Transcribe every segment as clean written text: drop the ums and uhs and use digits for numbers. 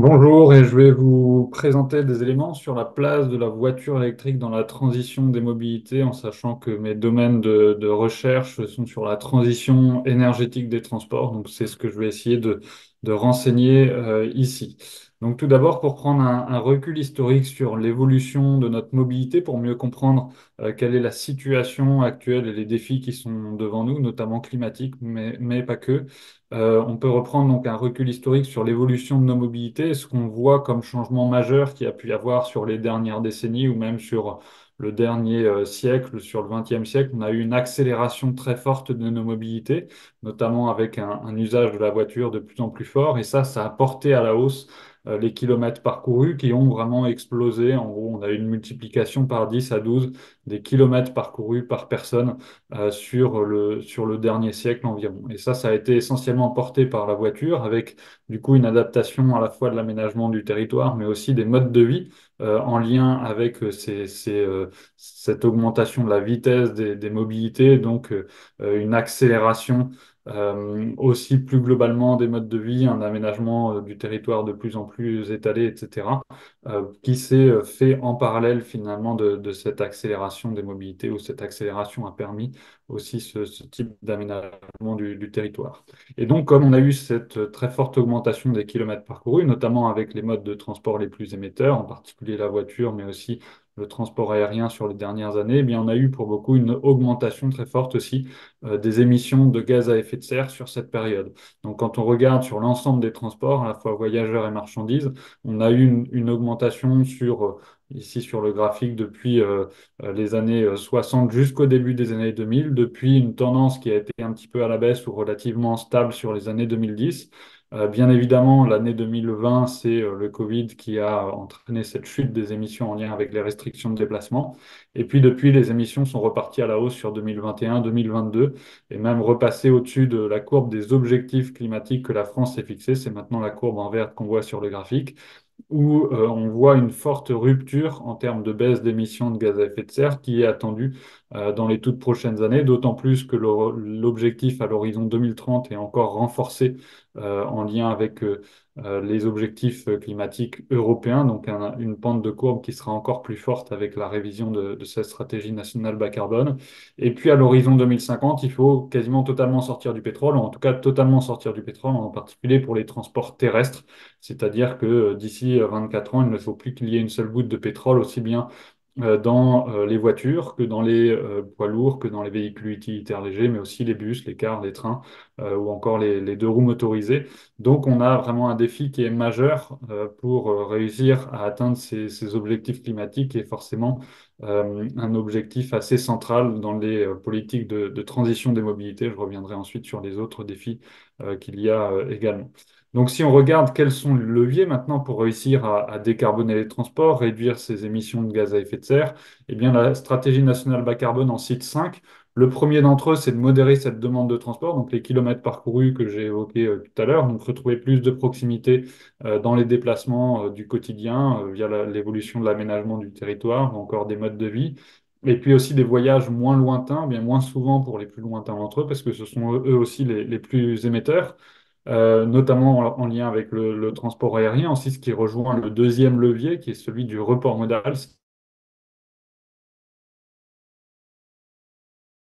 Bonjour, et je vais vous présenter des éléments sur la place de la voiture électrique dans la transition des mobilités, en sachant que mes domaines de recherche sont sur la transition énergétique des transports. Donc, c'est ce que je vais essayer de renseigner ici. Donc, tout d'abord, pour prendre un recul historique sur l'évolution de notre mobilité, pour mieux comprendre quelle est la situation actuelle et les défis qui sont devant nous, notamment climatiques, mais pas que. On peut reprendre donc un recul historique sur l'évolution de nos mobilités, ce qu'on voit comme changement majeur qu'il y a pu y avoir sur les dernières décennies ou même sur le dernier siècle, sur le XXe siècle. On a eu une accélération très forte de nos mobilités, notamment avec un usage de la voiture de plus en plus fort, et ça a porté à la hausse les kilomètres parcourus qui ont vraiment explosé. En gros, on a eu une multiplication par 10 à 12 des kilomètres parcourus par personne sur le dernier siècle environ. Et ça a été essentiellement porté par la voiture, avec du coup une adaptation à la fois de l'aménagement du territoire, mais aussi des modes de vie en lien avec cette augmentation de la vitesse des mobilités, donc une accélération. Aussi plus globalement des modes de vie, un aménagement du territoire de plus en plus étalé, etc., qui s'est fait en parallèle finalement de cette accélération des mobilités, où cette accélération a permis aussi ce type d'aménagement du territoire. Et donc, comme on a eu cette très forte augmentation des kilomètres parcourus, notamment avec les modes de transport les plus émetteurs, en particulier la voiture, mais aussi le transport aérien sur les dernières années, eh bien, on a eu pour beaucoup une augmentation très forte aussi des émissions de gaz à effet de serre sur cette période. Donc, quand on regarde sur l'ensemble des transports, à la fois voyageurs et marchandises, on a eu une augmentation ici sur le graphique depuis les années 60 jusqu'au début des années 2000, depuis une tendance qui a été un petit peu à la baisse ou relativement stable sur les années 2010. Bien évidemment, l'année 2020, c'est le Covid qui a entraîné cette chute des émissions en lien avec les restrictions de déplacement. Et puis depuis, les émissions sont reparties à la hausse sur 2021, 2022, et même repassées au-dessus de la courbe des objectifs climatiques que la France s'est fixée. C'est maintenant la courbe en vert qu'on voit sur le graphique où on voit une forte rupture en termes de baisse d'émissions de gaz à effet de serre qui est attendue dans les toutes prochaines années, d'autant plus que l'objectif à l'horizon 2030 est encore renforcé en lien avec les objectifs climatiques européens, donc une pente de courbe qui sera encore plus forte avec la révision de cette stratégie nationale bas carbone. Et puis à l'horizon 2050, il faut quasiment totalement sortir du pétrole, ou en tout cas totalement sortir du pétrole, en particulier pour les transports terrestres. C'est-à-dire que d'ici 24 ans, il ne faut plus qu'il y ait une seule goutte de pétrole, aussi bien dans les voitures que dans les poids lourds, que dans les véhicules utilitaires légers, mais aussi les bus, les cars, les trains ou encore les deux roues motorisées. Donc on a vraiment un défi qui est majeur pour réussir à atteindre ces objectifs climatiques et forcément un objectif assez central dans les politiques de transition des mobilités. Je reviendrai ensuite sur les autres défis qu'il y a également. Donc, si on regarde quels sont les leviers maintenant pour réussir à décarboner les transports, réduire ces émissions de gaz à effet de serre, eh bien, la stratégie nationale bas carbone en cite 5. Le premier d'entre eux, c'est de modérer cette demande de transport, donc les kilomètres parcourus que j'ai évoqués tout à l'heure, donc retrouver plus de proximité dans les déplacements du quotidien via l'évolution de l'aménagement du territoire ou encore des modes de vie. Et puis aussi des voyages moins lointains, bien moins souvent pour les plus lointains d'entre eux, parce que ce sont eux aussi les plus émetteurs notamment en lien avec le transport aérien, aussi ce qui rejoint le deuxième levier, qui est celui du report modal,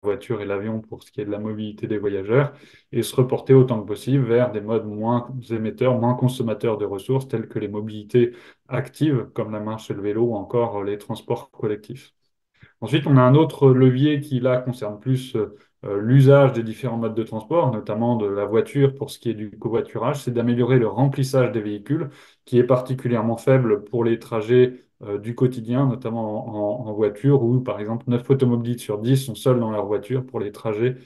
la voiture et l'avion pour ce qui est de la mobilité des voyageurs, et se reporter autant que possible vers des modes moins émetteurs, moins consommateurs de ressources, tels que les mobilités actives, comme la marche et le vélo, ou encore les transports collectifs. Ensuite, on a un autre levier qui, là, concerne plus l'usage des différents modes de transport, notamment de la voiture pour ce qui est du covoiturage, c'est d'améliorer le remplissage des véhicules, qui est particulièrement faible pour les trajets du quotidien, notamment en voiture, où, par exemple, 9 automobilistes sur 10 sont seuls dans leur voiture pour les trajets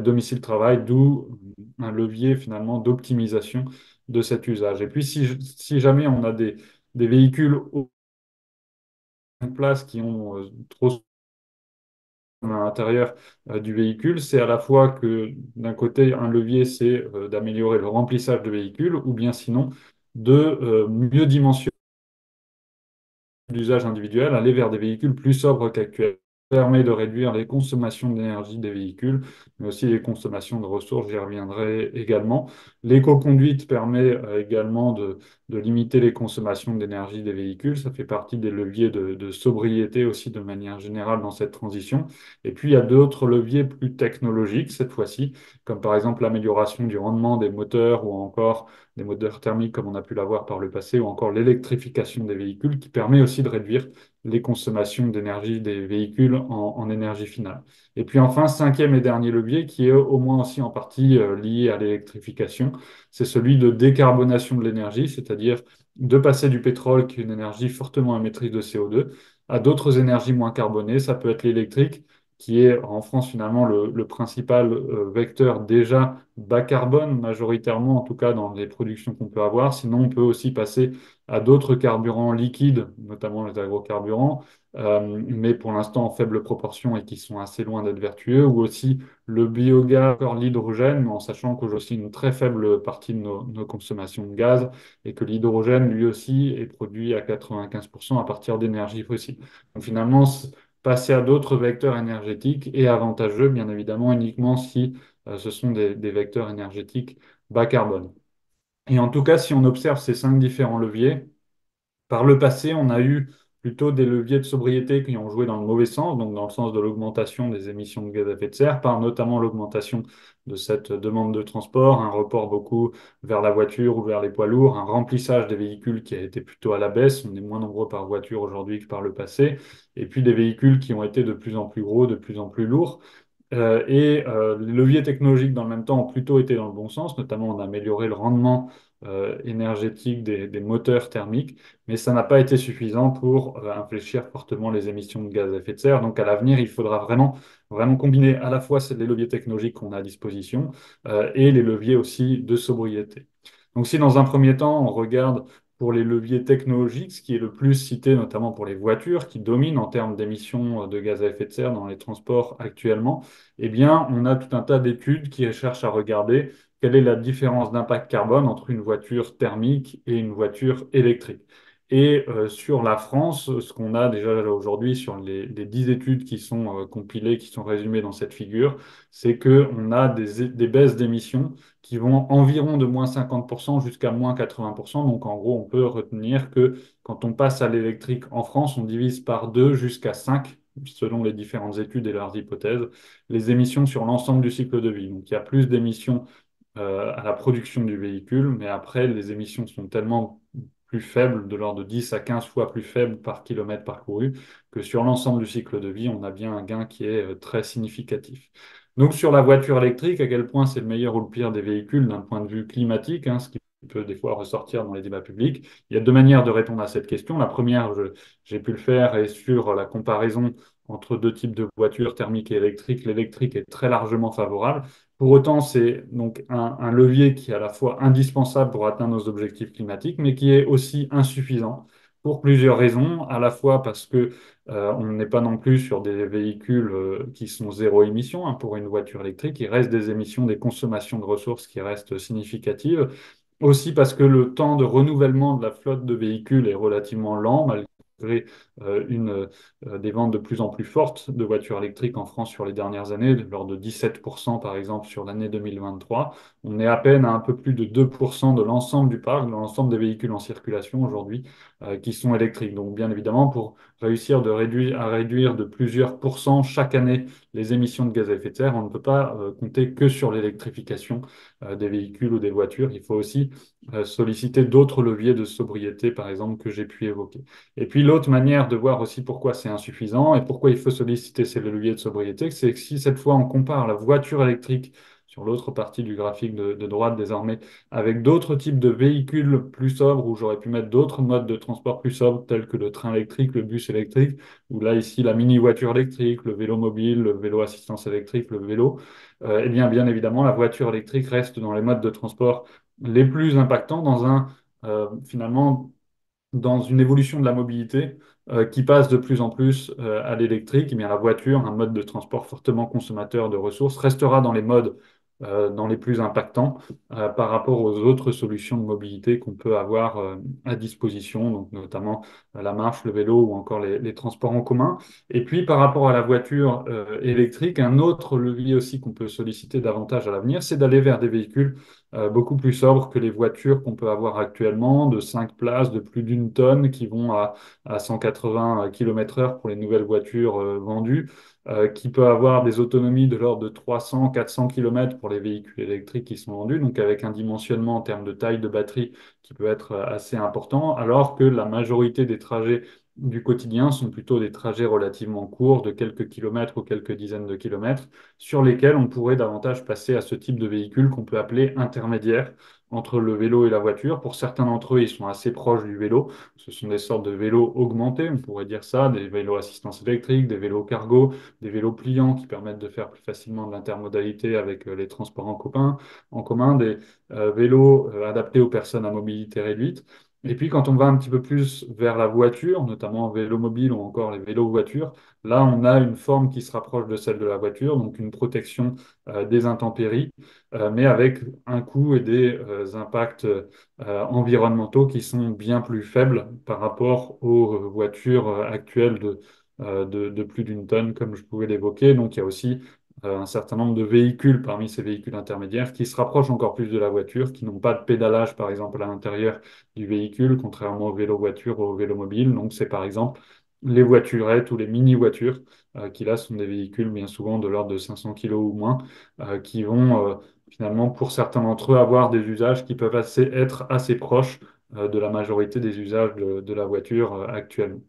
domicile-travail, d'où un levier, finalement, d'optimisation de cet usage. Et puis, si jamais on a des véhicules en place qui ont trop à l'intérieur du véhicule, c'est à la fois que d'un côté, un levier, c'est d'améliorer le remplissage de véhicules, ou bien sinon de mieux dimensionner l'usage individuel, aller vers des véhicules plus sobres qu'actuels, permet de réduire les consommations d'énergie des véhicules, mais aussi les consommations de ressources, j'y reviendrai également. L'éco-conduite permet également de limiter les consommations d'énergie des véhicules. Ça fait partie des leviers de sobriété aussi de manière générale dans cette transition. Et puis, il y a d'autres leviers plus technologiques cette fois-ci, comme par exemple l'amélioration du rendement des moteurs ou encore des moteurs thermiques comme on a pu l'avoir par le passé, ou encore l'électrification des véhicules qui permet aussi de réduire les consommations d'énergie des véhicules en énergie finale. Et puis enfin, cinquième et dernier levier, qui est au moins aussi en partie lié à l'électrification, c'est celui de décarbonation de l'énergie, c'est-à-dire de passer du pétrole, qui est une énergie fortement émettrice de CO2, à d'autres énergies moins carbonées. Ça peut être l'électrique, qui est en France finalement le principal vecteur déjà bas carbone, majoritairement en tout cas dans les productions qu'on peut avoir. Sinon, on peut aussi passer à d'autres carburants liquides, notamment les agrocarburants, mais pour l'instant en faible proportion et qui sont assez loin d'être vertueux, ou aussi le biogaz, encore l'hydrogène, mais en sachant qu'aujourd'hui aussi une très faible partie de nos consommations de gaz, et que l'hydrogène lui aussi est produit à 95% à partir d'énergie fossile. Donc finalement, passer à d'autres vecteurs énergétiques est avantageux, bien évidemment, uniquement si ce sont des vecteurs énergétiques bas carbone. Et en tout cas, si on observe ces cinq différents leviers, par le passé, on a eu plutôt des leviers de sobriété qui ont joué dans le mauvais sens, donc dans le sens de l'augmentation des émissions de gaz à effet de serre, par notamment l'augmentation de cette demande de transport, un report beaucoup vers la voiture ou vers les poids lourds, un remplissage des véhicules qui a été plutôt à la baisse. On est moins nombreux par voiture aujourd'hui que par le passé, et puis des véhicules qui ont été de plus en plus gros, de plus en plus lourds. Les leviers technologiques, dans le même temps, ont plutôt été dans le bon sens. Notamment, on a amélioré le rendement énergétique des moteurs thermiques, mais ça n'a pas été suffisant pour infléchir fortement les émissions de gaz à effet de serre. Donc, à l'avenir, il faudra vraiment combiner à la fois les leviers technologiques qu'on a à disposition et les leviers aussi de sobriété. Donc, si dans un premier temps, on regarde pour les leviers technologiques, ce qui est le plus cité, notamment pour les voitures, qui dominent en termes d'émissions de gaz à effet de serre dans les transports actuellement, eh bien, on a tout un tas d'études qui cherchent à regarder quelle est la différence d'impact carbone entre une voiture thermique et une voiture électrique. Et sur la France, ce qu'on a déjà là aujourd'hui sur les 10 études qui sont compilées, qui sont résumées dans cette figure, c'est qu'on a des baisses d'émissions qui vont environ de moins 50% jusqu'à moins 80%. Donc en gros, on peut retenir que quand on passe à l'électrique en France, on divise par 2 jusqu'à 5, selon les différentes études et leurs hypothèses, les émissions sur l'ensemble du cycle de vie. Donc il y a plus d'émissions à la production du véhicule, mais après, les émissions sont tellement plus faibles, de l'ordre de 10 à 15 fois plus faibles par kilomètre parcouru, que sur l'ensemble du cycle de vie, on a bien un gain qui est très significatif. Donc sur la voiture électrique, à quel point c'est le meilleur ou le pire des véhicules d'un point de vue climatique, hein, ce qui peut des fois ressortir dans les débats publics. Il y a deux manières de répondre à cette question. La première, j'ai pu le faire, est sur la comparaison entre deux types de voitures thermiques et électriques. L'électrique est très largement favorable. Pour autant, c'est donc un levier qui est à la fois indispensable pour atteindre nos objectifs climatiques, mais qui est aussi insuffisant pour plusieurs raisons, à la fois parce que on n'est pas non plus sur des véhicules qui sont zéro émission, hein, pour une voiture électrique. Il reste des émissions, des consommations de ressources qui restent significatives. Aussi parce que le temps de renouvellement de la flotte de véhicules est relativement lent, malgré des ventes de plus en plus fortes de voitures électriques en France sur les dernières années, de l'ordre de 17% par exemple sur l'année 2023. On est à peine à un peu plus de 2% de l'ensemble du parc, de l'ensemble des véhicules en circulation aujourd'hui qui sont électriques. Donc bien évidemment, pour réussir à réduire de plusieurs pourcents chaque année les émissions de gaz à effet de serre, on ne peut pas compter que sur l'électrification des véhicules ou des voitures. Il faut aussi solliciter d'autres leviers de sobriété, par exemple, que j'ai pu évoquer. Et puis l'autre manière de voir aussi pourquoi c'est insuffisant et pourquoi il faut solliciter ces leviers de sobriété, c'est que si cette fois on compare la voiture électrique sur l'autre partie du graphique de droite désormais, avec d'autres types de véhicules plus sobres, où j'aurais pu mettre d'autres modes de transport plus sobres, tels que le train électrique, le bus électrique, ou là ici la mini-voiture électrique, le vélo mobile, le vélo assistance électrique, le vélo, eh bien évidemment la voiture électrique reste dans les modes de transport les plus impactants finalement dans une évolution de la mobilité qui passe de plus en plus à l'électrique. Eh bien, la voiture, un mode de transport fortement consommateur de ressources, restera dans les modes dans les plus impactants par rapport aux autres solutions de mobilité qu'on peut avoir à disposition, donc notamment la marche, le vélo ou encore les transports en commun. Et puis par rapport à la voiture électrique, un autre levier aussi qu'on peut solliciter davantage à l'avenir, c'est d'aller vers des véhicules beaucoup plus sobres que les voitures qu'on peut avoir actuellement, de 5 places, de plus d'une tonne, qui vont à 180 km/h pour les nouvelles voitures vendues, qui peut avoir des autonomies de l'ordre de 300, 400 km pour les véhicules électriques qui sont vendus, donc avec un dimensionnement en termes de taille de batterie qui peut être assez important, alors que la majorité des trajets du quotidien sont plutôt des trajets relativement courts, de quelques kilomètres ou quelques dizaines de kilomètres, sur lesquels on pourrait davantage passer à ce type de véhicule qu'on peut appeler intermédiaire entre le vélo et la voiture. Pour certains d'entre eux, ils sont assez proches du vélo. Ce sont des sortes de vélos augmentés, on pourrait dire ça, des vélos assistance électrique, des vélos cargo, des vélos pliants qui permettent de faire plus facilement de l'intermodalité avec les transports en commun, des vélos adaptés aux personnes à mobilité réduite. Et puis quand on va un petit peu plus vers la voiture, notamment vélo mobile ou encore les vélos voitures, là on a une forme qui se rapproche de celle de la voiture, donc une protection des intempéries, mais avec un coût et des impacts environnementaux qui sont bien plus faibles par rapport aux voitures actuelles de plus d'une tonne, comme je pouvais l'évoquer. Donc il y a aussi un certain nombre de véhicules parmi ces véhicules intermédiaires qui se rapprochent encore plus de la voiture, qui n'ont pas de pédalage, par exemple, à l'intérieur du véhicule, contrairement aux vélos-voitures ou aux vélos-mobiles. Donc c'est par exemple les voiturettes ou les mini-voitures, qui là sont des véhicules bien souvent de l'ordre de 500 kilos ou moins, qui vont finalement, pour certains d'entre eux, avoir des usages qui peuvent être assez proches de la majorité des usages de la voiture actuellement.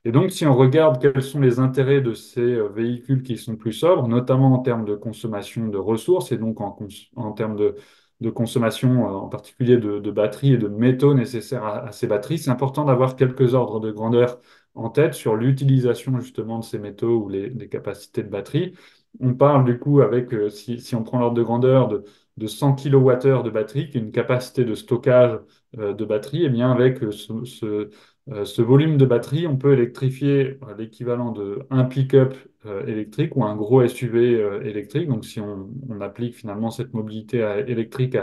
Et donc, si on regarde quels sont les intérêts de ces véhicules qui sont plus sobres, notamment en termes de consommation de ressources et donc en termes de consommation en particulier de batteries et de métaux nécessaires à ces batteries, c'est important d'avoir quelques ordres de grandeur en tête sur l'utilisation justement de ces métaux ou les capacités de batterie. On parle du coup avec, si on prend l'ordre de grandeur de 100 kWh de batterie, qui est une capacité de stockage de batterie, et bien avec ce volume de batterie, on peut électrifier l'équivalent de un pick-up électrique ou un gros SUV électrique. Donc, si on applique finalement cette mobilité électrique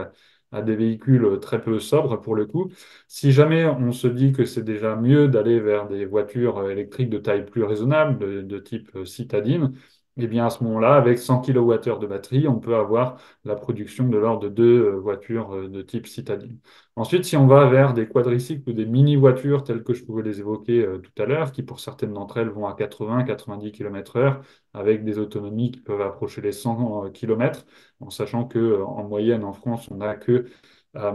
à des véhicules très peu sobres pour le coup, si jamais on se dit que c'est déjà mieux d'aller vers des voitures électriques de taille plus raisonnable, de type citadine, eh bien à ce moment-là, avec 100 kWh de batterie, on peut avoir la production de l'ordre de deux voitures de type citadine. Ensuite, si on va vers des quadricycles ou des mini-voitures telles que je pouvais les évoquer tout à l'heure, qui pour certaines d'entre elles vont à 80-90 km/h, avec des autonomies qui peuvent approcher les 100 km, en sachant qu'en moyenne en France, on n'a que euh,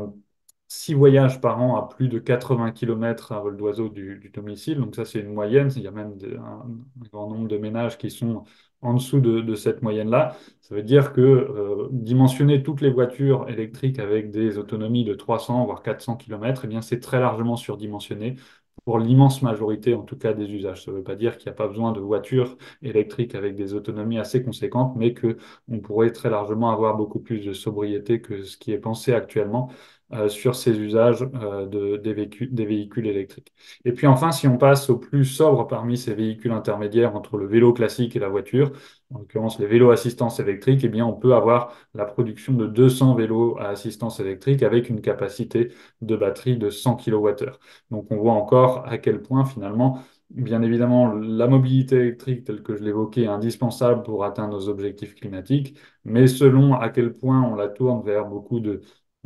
6 voyages par an à plus de 80 km à vol d'oiseau du domicile. Donc ça, c'est une moyenne. Il y a même un grand nombre de ménages qui sont en dessous de cette moyenne-là. Ça veut dire que dimensionner toutes les voitures électriques avec des autonomies de 300 voire 400 km, eh bien, c'est très largement surdimensionné pour l'immense majorité, en tout cas, des usages. Ça ne veut pas dire qu'il n'y a pas besoin de voitures électriques avec des autonomies assez conséquentes, mais qu'on pourrait très largement avoir beaucoup plus de sobriété que ce qui est pensé actuellement sur ces usages des véhicules électriques. Et puis enfin, si on passe au plus sobre parmi ces véhicules intermédiaires entre le vélo classique et la voiture, en l'occurrence les vélos à assistance électrique, eh bien, on peut avoir la production de 200 vélos à assistance électrique avec une capacité de batterie de 100 kWh. Donc on voit encore à quel point finalement, bien évidemment, la mobilité électrique telle que je l'évoquais est indispensable pour atteindre nos objectifs climatiques, mais selon à quel point on la tourne vers beaucoup de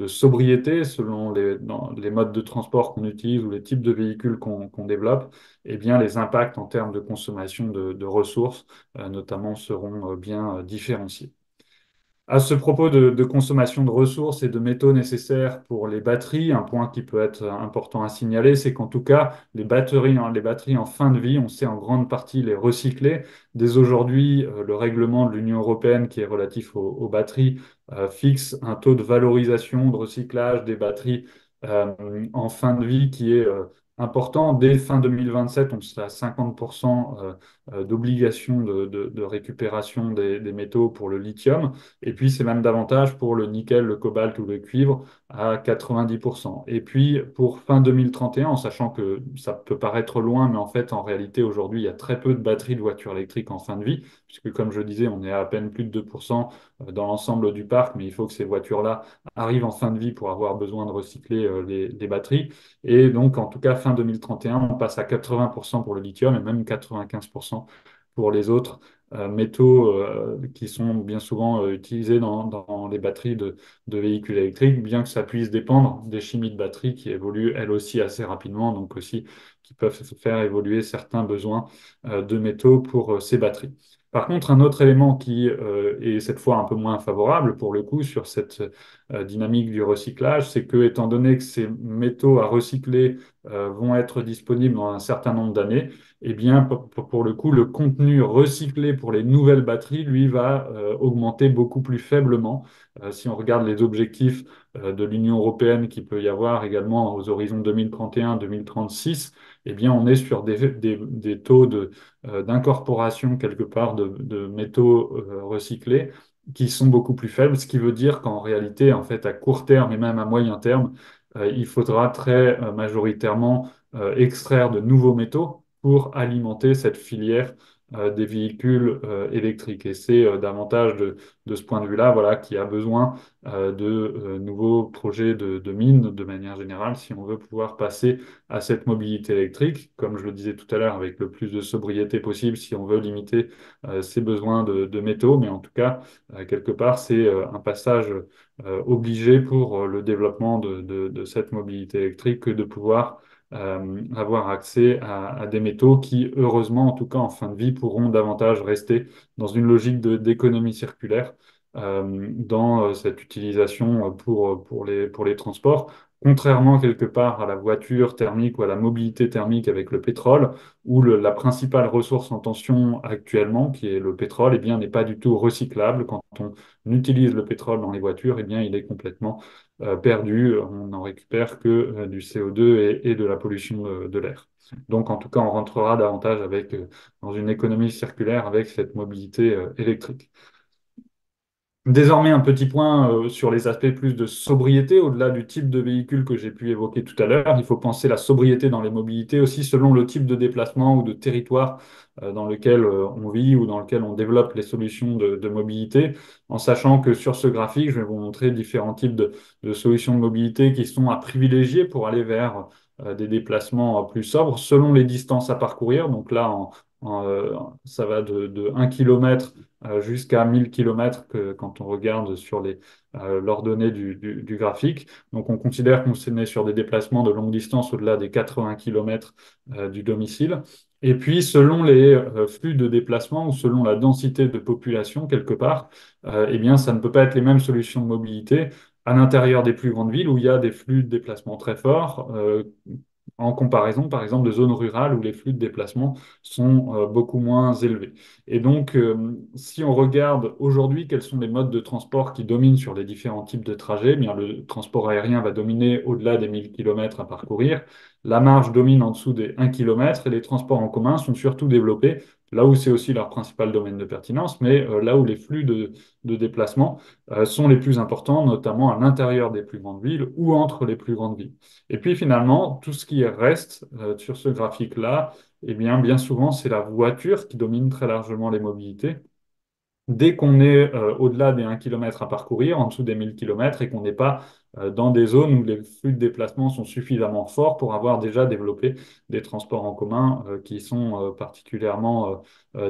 sobriété, selon les modes de transport qu'on utilise ou les types de véhicules qu'on développe, eh bien, les impacts en termes de consommation de ressources notamment, seront bien différenciés. À ce propos de consommation de ressources et de métaux nécessaires pour les batteries, un point qui peut être important à signaler, c'est qu'en tout cas, les batteries en fin de vie, on sait en grande partie les recycler. Dès aujourd'hui, le règlement de l'Union européenne qui est relatif aux batteries fixe un taux de valorisation, de recyclage des batteries en fin de vie qui est important. Dès fin 2027, on sera à 50% d'obligation de récupération des métaux pour le lithium. Et puis, c'est même davantage pour le nickel, le cobalt ou le cuivre à 90%. Et puis, pour fin 2031, en sachant que ça peut paraître loin, mais en fait, en réalité, aujourd'hui, il y a très peu de batteries de voitures électriques en fin de vie, puisque, comme je disais, on est à peine plus de 2% dans l'ensemble du parc, mais il faut que ces voitures-là arrivent en fin de vie pour avoir besoin de recycler les batteries. Et donc, en tout cas, fin 2031, on passe à 80% pour le lithium et même 95% pour les autres métaux qui sont bien souvent utilisés dans les batteries de véhicules électriques, bien que ça puisse dépendre des chimies de batterie qui évoluent elles aussi assez rapidement, donc aussi qui peuvent faire évoluer certains besoins de métaux pour ces batteries. Par contre, un autre élément qui est cette fois un peu moins favorable pour le coup sur cette dynamique du recyclage, c'est que étant donné que ces métaux à recycler vont être disponibles dans un certain nombre d'années, eh bien, pour le coup, le contenu recyclé pour les nouvelles batteries, lui, va augmenter beaucoup plus faiblement. Si on regarde les objectifs de l'Union européenne qu'il peut y avoir également aux horizons 2031-2036, eh bien, on est sur des taux d'incorporation quelque part de métaux recyclés qui sont beaucoup plus faibles, ce qui veut dire qu'en réalité, en fait, à court terme et même à moyen terme, il faudra très majoritairement extraire de nouveaux métaux pour alimenter cette filière des véhicules électriques. Et c'est davantage de ce point de vue-là, voilà, qui a besoin de nouveaux projets de mines de manière générale si on veut pouvoir passer à cette mobilité électrique, comme je le disais tout à l'heure, avec le plus de sobriété possible si on veut limiter ces besoins de métaux. Mais en tout cas, quelque part, c'est un passage obligé pour le développement de cette mobilité électrique que de pouvoir avoir accès à des métaux qui, heureusement, en tout cas en fin de vie, pourront davantage rester dans une logique d'économie circulaire dans cette utilisation pour les transports. Contrairement quelque part à la voiture thermique ou à la mobilité thermique avec le pétrole, où la principale ressource en tension actuellement, qui est le pétrole, eh bien, n'est pas du tout recyclable. Quand on utilise le pétrole dans les voitures, eh bien, il est complètement perdu. On n'en récupère que du CO2 et de la pollution de l'air. Donc, en tout cas, on rentrera davantage dans une économie circulaire avec cette mobilité électrique. Désormais, un petit point sur les aspects plus de sobriété, au-delà du type de véhicule que j'ai pu évoquer tout à l'heure. Il faut penser la sobriété dans les mobilités aussi selon le type de déplacement ou de territoire dans lequel on vit ou dans lequel on développe les solutions de mobilité, en sachant que sur ce graphique, je vais vous montrer différents types de solutions de mobilité qui sont à privilégier pour aller vers des déplacements plus sobres selon les distances à parcourir. Donc là, ça va de 1 km jusqu'à 1000 km quand on regarde sur l'ordonnée du graphique. Donc on considère qu'on est sur des déplacements de longue distance au-delà des 80 km du domicile. Et puis selon les flux de déplacement ou selon la densité de population quelque part, eh bien ça ne peut pas être les mêmes solutions de mobilité à l'intérieur des plus grandes villes où il y a des flux de déplacement très forts, en comparaison, par exemple, de zones rurales où les flux de déplacement sont beaucoup moins élevés. Et donc, si on regarde aujourd'hui quels sont les modes de transport qui dominent sur les différents types de trajets, eh bien, le transport aérien va dominer au-delà des 1000 km à parcourir. La marge domine en dessous des 1 km et les transports en commun sont surtout développés là où c'est aussi leur principal domaine de pertinence, mais là où les flux de déplacement sont les plus importants, notamment à l'intérieur des plus grandes villes ou entre les plus grandes villes. Et puis finalement, tout ce qui reste sur ce graphique-là, eh bien, bien souvent, c'est la voiture qui domine très largement les mobilités. Dès qu'on est au-delà des 1 km à parcourir, en dessous des 1000 km, et qu'on n'est pas dans des zones où les flux de déplacement sont suffisamment forts pour avoir déjà développé des transports en commun qui sont particulièrement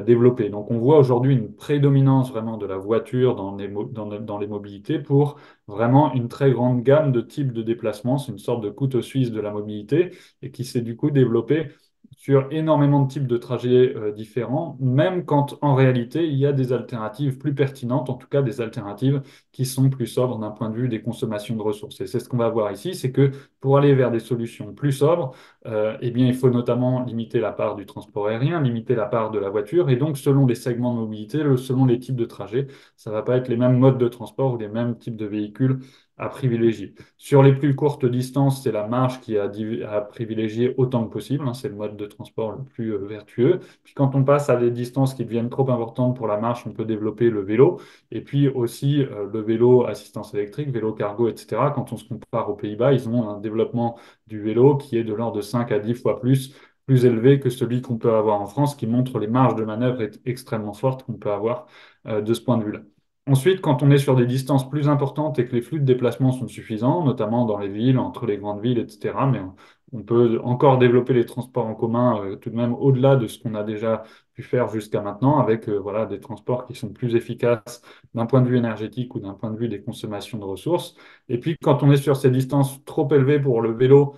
développés. Donc on voit aujourd'hui une prédominance vraiment de la voiture dans les mobilités pour vraiment une très grande gamme de types de déplacements. C'est une sorte de couteau suisse de la mobilité et qui s'est du coup développé sur énormément de types de trajets différents, même quand en réalité il y a des alternatives plus pertinentes, en tout cas des alternatives qui sont plus sobres d'un point de vue des consommations de ressources. Et c'est ce qu'on va voir ici, c'est que pour aller vers des solutions plus sobres, eh bien, il faut notamment limiter la part du transport aérien, limiter la part de la voiture, et donc selon les segments de mobilité, selon les types de trajets, ça ne va pas être les mêmes modes de transport ou les mêmes types de véhicules à privilégier. Sur les plus courtes distances, c'est la marche qui est à privilégier autant que possible, hein, c'est le mode de transport le plus vertueux. Puis quand on passe à des distances qui deviennent trop importantes pour la marche, on peut développer le vélo. Et puis aussi le vélo assistance électrique, vélo cargo, etc. Quand on se compare aux Pays-Bas, ils ont un développement du vélo qui est de l'ordre de 5 à 10 fois plus élevé que celui qu'on peut avoir en France, qui montre les marges de manœuvre extrêmement fortes qu'on peut avoir de ce point de vue-là. Ensuite, quand on est sur des distances plus importantes et que les flux de déplacement sont suffisants, notamment dans les villes, entre les grandes villes, etc., mais on peut encore développer les transports en commun tout de même au-delà de ce qu'on a déjà pu faire jusqu'à maintenant, avec voilà, des transports qui sont plus efficaces d'un point de vue énergétique ou d'un point de vue des consommations de ressources. Et puis, quand on est sur ces distances trop élevées pour le vélo,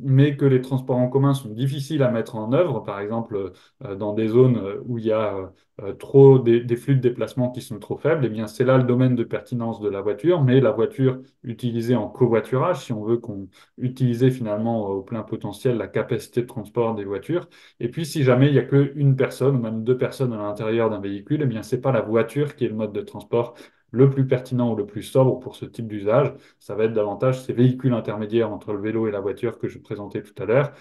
mais que les transports en commun sont difficiles à mettre en œuvre, par exemple dans des zones où il y a trop des flux de déplacement qui sont trop faibles, eh bien c'est là le domaine de pertinence de la voiture, mais la voiture utilisée en covoiturage, si on veut qu'on utilise finalement au plein potentiel la capacité de transport des voitures. Et puis si jamais il n'y a qu'une personne ou même deux personnes à l'intérieur d'un véhicule, eh bien c'est pas la voiture qui est le mode de transport le plus pertinent ou le plus sobre pour ce type d'usage. Ça va être davantage ces véhicules intermédiaires entre le vélo et la voiture que je présentais tout à l'heure,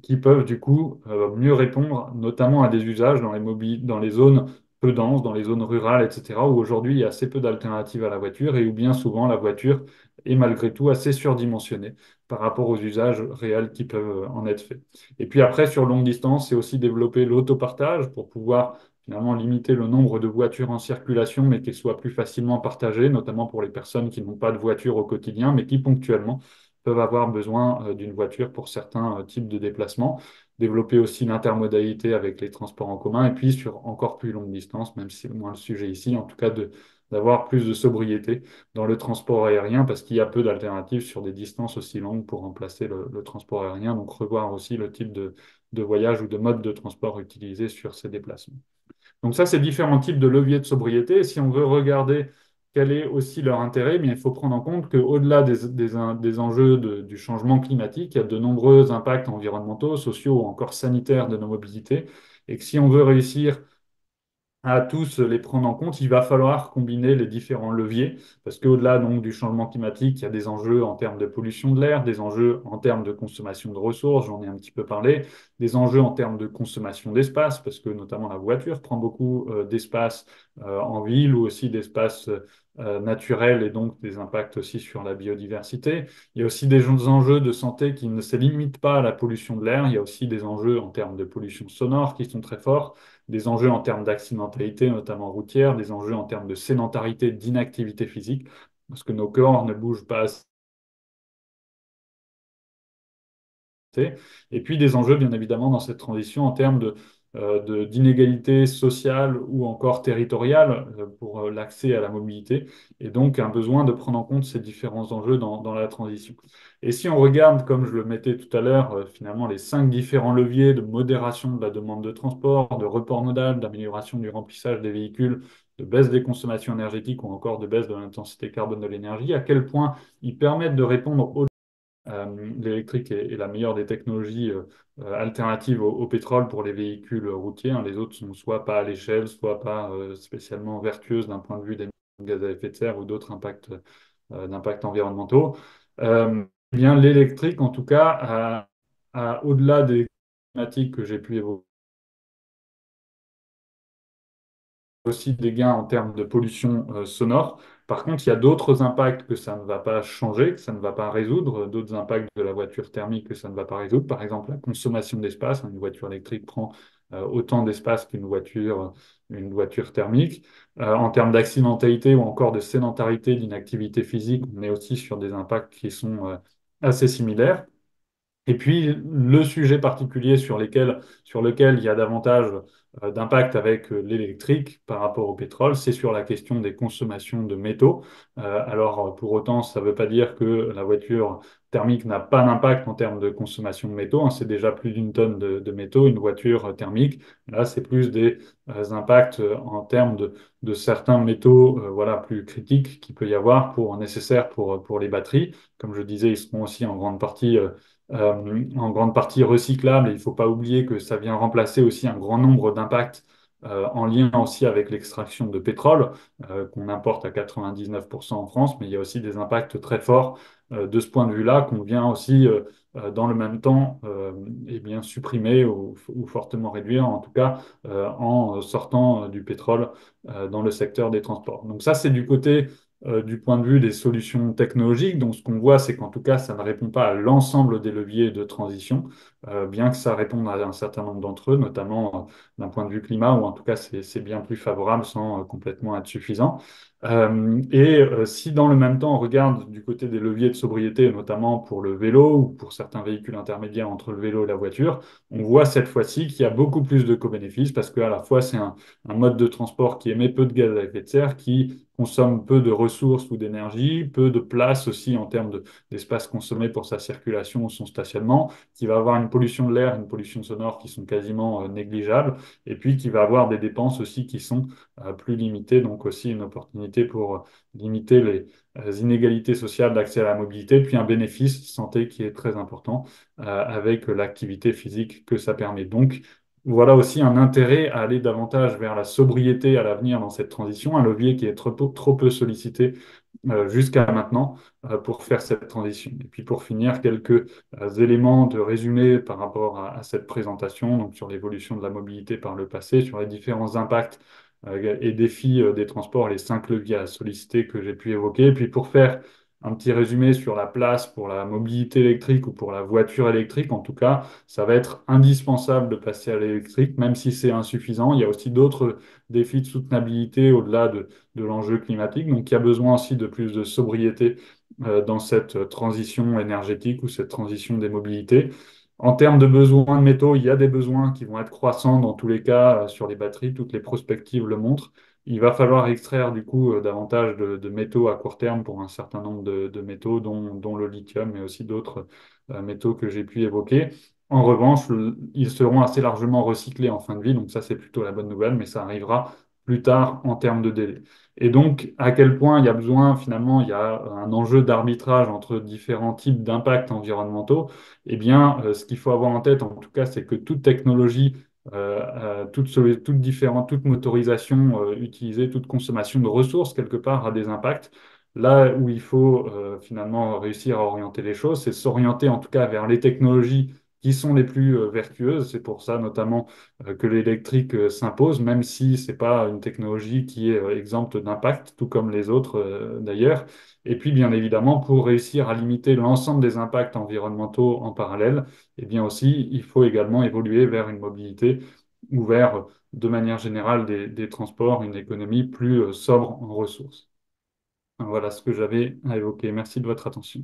qui peuvent du coup mieux répondre notamment à des usages dans les zones peu denses, dans les zones rurales, etc., où aujourd'hui il y a assez peu d'alternatives à la voiture et où bien souvent la voiture est malgré tout assez surdimensionnée par rapport aux usages réels qui peuvent en être faits. Et puis après, sur longue distance, c'est aussi développer l'autopartage pour pouvoir finalement limiter le nombre de voitures en circulation, mais qu'elles soient plus facilement partagées, notamment pour les personnes qui n'ont pas de voiture au quotidien, mais qui ponctuellement peuvent avoir besoin d'une voiture pour certains types de déplacements. Développer aussi l'intermodalité avec les transports en commun et puis sur encore plus longue distance, même si c'est moins le sujet ici, en tout cas d'avoir plus de sobriété dans le transport aérien parce qu'il y a peu d'alternatives sur des distances aussi longues pour remplacer le transport aérien. Donc revoir aussi le type de voyage ou de mode de transport utilisé sur ces déplacements. Donc ça, c'est différents types de leviers de sobriété. Et si on veut regarder quel est aussi leur intérêt, eh bien, il faut prendre en compte qu'au-delà des enjeux du changement climatique, il y a de nombreux impacts environnementaux, sociaux ou encore sanitaires de nos mobilités. Et que si on veut réussir à tous les prendre en compte, il va falloir combiner les différents leviers, parce qu'au-delà donc du changement climatique, il y a des enjeux en termes de pollution de l'air, des enjeux en termes de consommation de ressources, j'en ai un petit peu parlé, des enjeux en termes de consommation d'espace, parce que notamment la voiture prend beaucoup d'espace en ville ou aussi d'espace naturel et donc des impacts aussi sur la biodiversité. Il y a aussi des enjeux de santé qui ne se limitent pas à la pollution de l'air, il y a aussi des enjeux en termes de pollution sonore qui sont très forts, des enjeux en termes d'accidentalité, notamment routière, des enjeux en termes de sédentarité, d'inactivité physique, parce que nos corps ne bougent pas assez. Et puis des enjeux, bien évidemment, dans cette transition en termes d'inégalité sociale ou encore territoriale pour l'accès à la mobilité, et donc un besoin de prendre en compte ces différents enjeux dans la transition. Et si on regarde, comme je le mettais tout à l'heure, finalement les cinq différents leviers de modération de la demande de transport, de report modal, d'amélioration du remplissage des véhicules, de baisse des consommations énergétiques ou encore de baisse de l'intensité carbone de l'énergie, à quel point ils permettent de répondre aux l'électrique est la meilleure des technologies alternatives au pétrole pour les véhicules routiers, hein. Les autres sont soit pas à l'échelle, soit pas spécialement vertueuses d'un point de vue des gaz à effet de serre ou d'autres d'impacts environnementaux. Eh bien, l'électrique, en tout cas, au-delà des thématiques que j'ai pu évoquer, aussi des gains en termes de pollution sonore. Par contre, il y a d'autres impacts que ça ne va pas changer, que ça ne va pas résoudre, d'autres impacts de la voiture thermique que ça ne va pas résoudre. Par exemple, la consommation d'espace. Une voiture électrique prend autant d'espace une voiture thermique. En termes d'accidentalité ou encore de sédentarité, d'inactivité physique, on est aussi sur des impacts qui sont assez similaires. Et puis, le sujet particulier sur lequel il y a davantage d'impact avec l'électrique par rapport au pétrole, c'est sur la question des consommations de métaux. Alors, pour autant, ça ne veut pas dire que la voiture thermique n'a pas d'impact en termes de consommation de métaux, hein. C'est déjà plus d'une tonne de métaux, une voiture thermique. Là, c'est plus des impacts en termes de certains métaux voilà, plus critiques qu'il peut y avoir nécessaires pour les batteries. Comme je disais, ils seront aussi en grande partie recyclable. Et il ne faut pas oublier que ça vient remplacer aussi un grand nombre d'impacts en lien aussi avec l'extraction de pétrole qu'on importe à 99% en France, mais il y a aussi des impacts très forts de ce point de vue-là qu'on vient aussi dans le même temps eh bien, supprimer ou fortement réduire, en tout cas en sortant du pétrole dans le secteur des transports. Donc ça, c'est du côté du point de vue des solutions technologiques. Donc, ce qu'on voit, c'est qu'en tout cas, ça ne répond pas à l'ensemble des leviers de transition. bien que ça réponde à un certain nombre d'entre eux, notamment d'un point de vue climat, ou en tout cas c'est bien plus favorable sans complètement être suffisant. Si dans le même temps on regarde du côté des leviers de sobriété, notamment pour le vélo ou pour certains véhicules intermédiaires entre le vélo et la voiture, on voit cette fois-ci qu'il y a beaucoup plus de co-bénéfices parce qu'à la fois c'est un mode de transport qui émet peu de gaz à effet de serre, qui consomme peu de ressources ou d'énergie, peu de place aussi en termes d'espace consommé pour sa circulation ou son stationnement, qui va avoir une pollution de l'air, une pollution sonore qui sont quasiment négligeables, et puis qui va avoir des dépenses aussi qui sont plus limitées, donc aussi une opportunité pour limiter les inégalités sociales d'accès à la mobilité, puis un bénéfice santé qui est très important avec l'activité physique que ça permet. Donc, voilà aussi un intérêt à aller davantage vers la sobriété à l'avenir dans cette transition, un levier qui est trop peu sollicité jusqu'à maintenant pour faire cette transition. Et puis pour finir, quelques éléments de résumé par rapport à cette présentation, donc sur l'évolution de la mobilité par le passé, sur les différents impacts et défis des transports, les 5 leviers à solliciter que j'ai pu évoquer. Et puis pour faire un petit résumé sur la place pour la mobilité électrique ou pour la voiture électrique, en tout cas, ça va être indispensable de passer à l'électrique, même si c'est insuffisant. Il y a aussi d'autres défis de soutenabilité au-delà de l'enjeu climatique. Donc, il y a besoin aussi de plus de sobriété dans cette transition énergétique ou cette transition des mobilités. En termes de besoins de métaux, il y a des besoins qui vont être croissants dans tous les cas sur les batteries, toutes les prospectives le montrent. Il va falloir extraire du coup davantage de métaux à court terme pour un certain nombre de métaux, dont le lithium, mais aussi d'autres métaux que j'ai pu évoquer. En revanche, ils seront assez largement recyclés en fin de vie, donc ça c'est plutôt la bonne nouvelle, mais ça arrivera plus tard en termes de délai. Et donc, à quel point il y a besoin, finalement, il y a un enjeu d'arbitrage entre différents types d'impacts environnementaux. Eh bien, ce qu'il faut avoir en tête, en tout cas, c'est que toute technologie, toute motorisation utilisée, toute consommation de ressources, quelque part, a des impacts. Là où il faut finalement réussir à orienter les choses, c'est s'orienter en tout cas vers les technologies qui sont les plus vertueuses. C'est pour ça notamment que l'électrique s'impose, même si ce n'est pas une technologie qui est exempte d'impact, tout comme les autres d'ailleurs. Et puis, bien évidemment, pour réussir à limiter l'ensemble des impacts environnementaux en parallèle, eh bien aussi, il faut également évoluer vers une mobilité ou vers, de manière générale, des transports, une économie plus sobre en ressources. Voilà ce que j'avais à évoquer. Merci de votre attention.